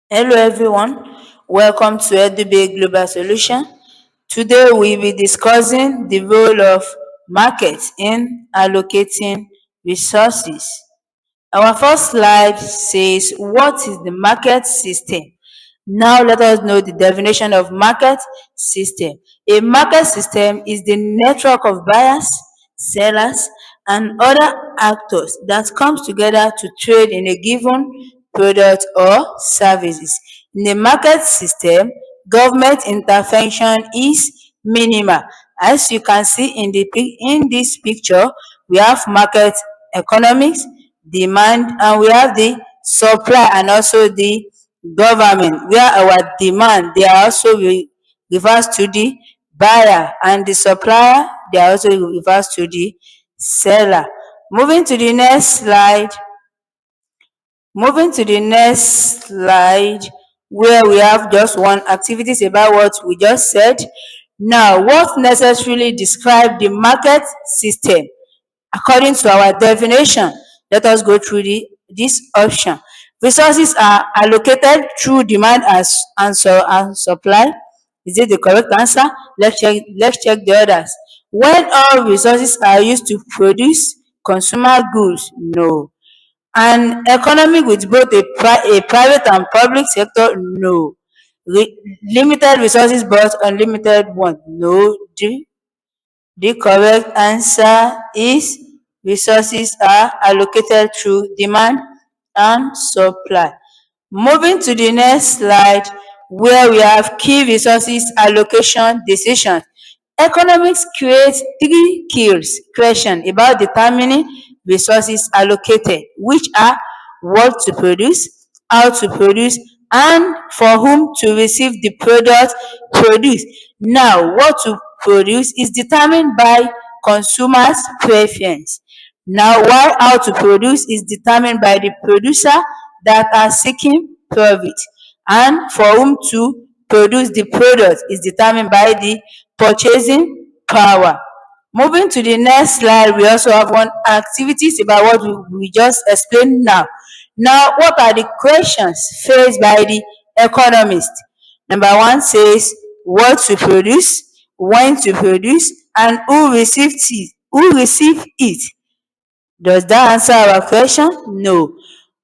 Hello everyone, welcome to Edubbey Global Solution. Today we'll be discussing the role of markets in allocating resources. Our first slide says, what is the market system? Now let us know the definition of market system. A market system is the network of buyers, sellers, and other actors that comes together to trade in a given product or services. In the market system, government intervention is minimal. As you can see in this picture, we have market economics, demand, and we have the supply and also the government, where our demand they are also refers to the buyer, and the supplier they are also refers to the seller. Moving to the next slide. Moving to the next slide, where we have just one activities about what we just said. Now, what necessarily describe the market system according to our definition? Let us go through this option. Resources are allocated through demand and supply. Is it the correct answer? Let's check the others. When all resources are used to produce consumer goods? No. An economy with both a private and public sector? No. Limited resources but unlimited one? No. The correct answer is resources are allocated through demand and supply. Moving to the next slide, where we have key resources allocation decisions. Economics creates three key questions about determining resources allocated, which are what to produce, how to produce, and for whom to receive the product produced. Now, what to produce is determined by consumers' preference. Now, while how to produce is determined by the producer that are seeking profit, and for whom to produce the product is determined by the purchasing power. Moving to the next slide, we also have one activities about what we just explained now. Now, what are the questions faced by the economist? Number one says what to produce, when to produce, and who received it. Who received it? Does that answer our question? No.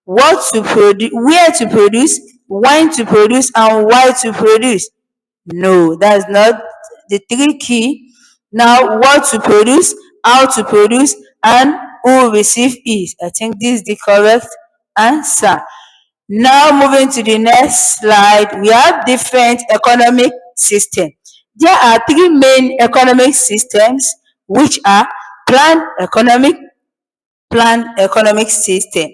What to produce, where to produce, when to produce, and why to produce? No, that's not the three key. Now, what to produce, how to produce, and who receive it. I think this is the correct answer. Now, moving to the next slide, we have different economic systems. There are three main economic systems, which are planned economic system.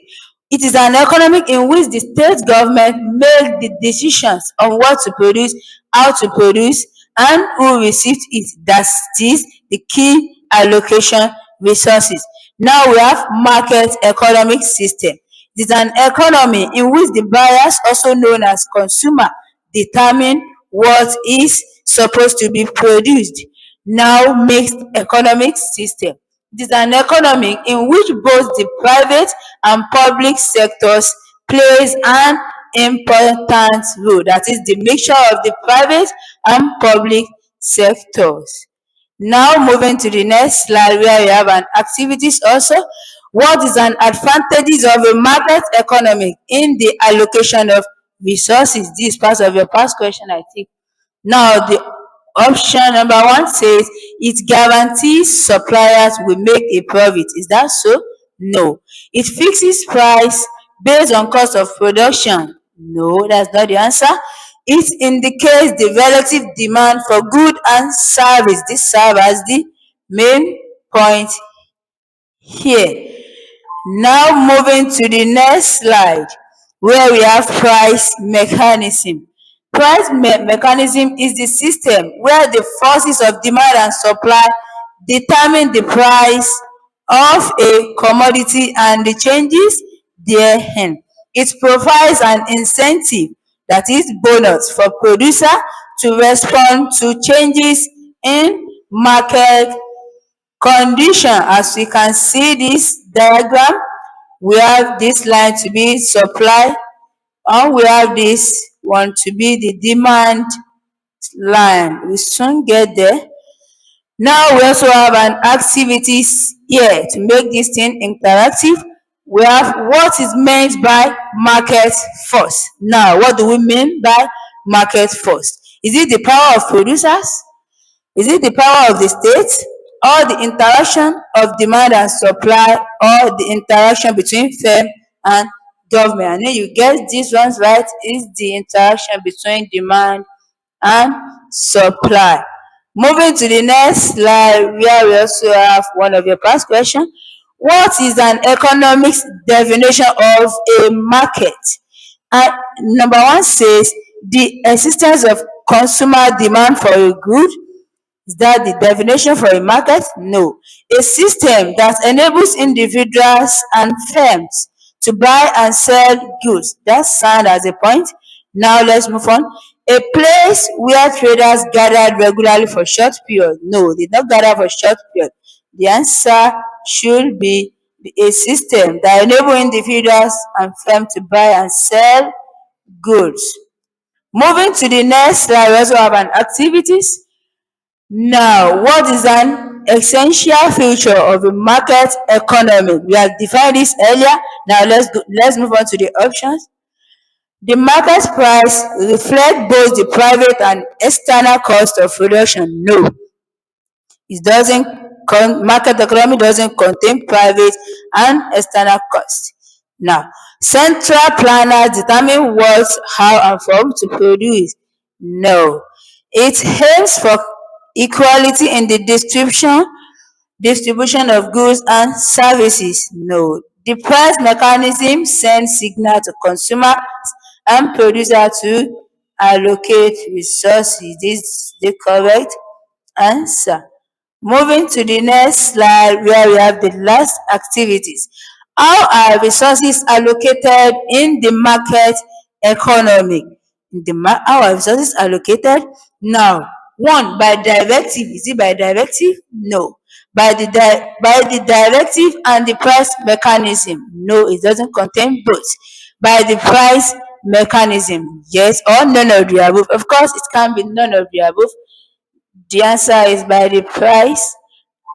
It is an economic in which the state government make the decisions on what to produce, how to produce, and who receives it. That is the key allocation resources. Now we have market economic system. It is an economy in which the buyers, also known as consumer, determine what is supposed to be produced. Now, mixed economic system. It is an economy in which both the private and public sectors plays an important role. That is the mixture of the private and public sectors. Now moving to the next slide, where we have an activities also. What is an advantages of a market economy in the allocation of resources? This is part of your past question, I think. Now the option number one says it guarantees suppliers will make a profit. Is that so? No. It fixes price based on cost of production. No, that's not the answer. It indicates the relative demand for good and service. This serves as the main point here. Now moving to the next slide, where we have price mechanism. Price mechanism is the system where the forces of demand and supply determine the price of a commodity and the changes therein. It provides an incentive, that is bonus, for producer to respond to changes in market condition. As we can see this diagram, we have this line to be supply And we have this one to be the demand line. We soon get there. Now we also have an activities here to make this thing interactive. We have what is meant by market force. Now, what do we mean by market force? Is it the power of producers? Is it the power of the state? Or the interaction of demand and supply, or the interaction between firm and government? And then you get these ones right, is the interaction between demand and supply. Moving to the next slide, where we also have one of your past questions. What is an economics definition of a market? And number one says the existence of consumer demand for a good. Is that the definition for a market? No. A system that enables individuals and firms to buy and sell goods. That sounds as a point. Now let's move on. A place where traders gathered regularly for short period. No, they did not gather for short period. The answer should be a system that enables individuals and firms to buy and sell goods. Moving to the next slide, we also have an activities. Now, what is an essential feature of a market economy? We have defined this earlier. Now let's move on to the options. The market price reflects both the private and external cost of production. No, it doesn't. Market economy doesn't contain private and external costs. Now, central planners determine what, how, and for whom to produce. No, it aims for equality in the distribution of goods and services. No, the price mechanism sends signal to consumers and producers to allocate resources. This is the correct answer. Moving to the next slide, where we have the last activities. How are resources allocated in the market economy? How are resources allocated? Now, one, by directive. Is it by directive? No. By the directive and the price mechanism? No, it doesn't contain both. By the price mechanism? Yes, or none of the above? Of course, it can be none of the above. The answer is by the price